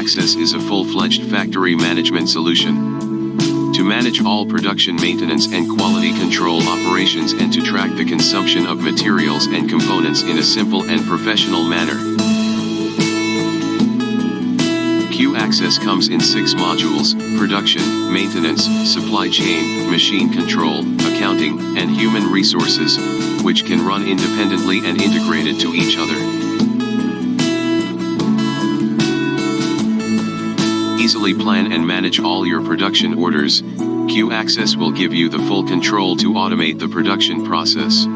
Q-Axess is a full-fledged factory management solution to manage all production maintenance and quality control operations and to track the consumption of materials and components in a simple and professional manner. Q-Axess comes in 6 modules: production, maintenance, supply chain, machine control, accounting, and human resources, which can run independently and integrated to each other. Easily plan and manage all your production orders. Q-Axess will give you the full control to automate the production process.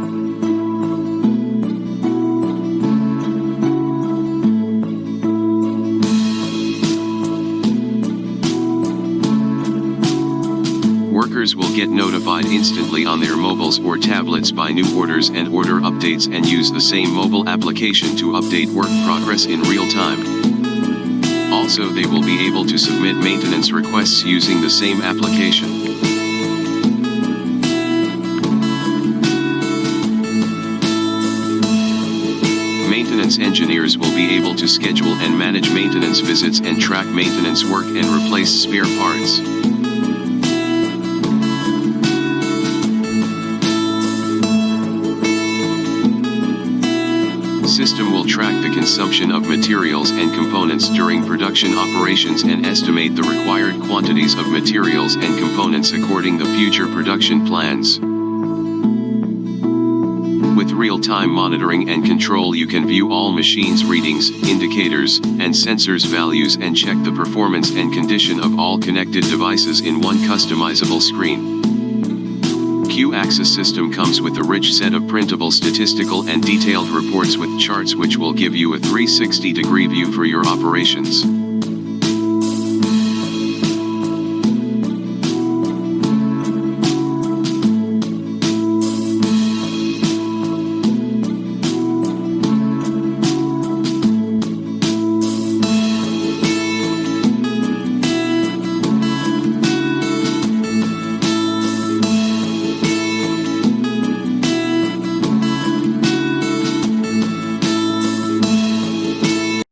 Workers will get notified instantly on their mobiles or tablets by new orders and order updates, and use the same mobile application to update work progress in real time. Also, they will be able to submit maintenance requests using the same application. Maintenance engineers will be able to schedule and manage maintenance visits and track maintenance work and replace spare parts. System will track the consumption of materials and components during production operations and estimate the required quantities of materials and components according to future production plans. With real-time monitoring and control, you can view all machines' readings, indicators, and sensors values and check the performance and condition of all connected devices in one customizable screen. Q-Axess system comes with a rich set of printable statistical and detailed reports with charts which will give you a 360-degree view for your operations.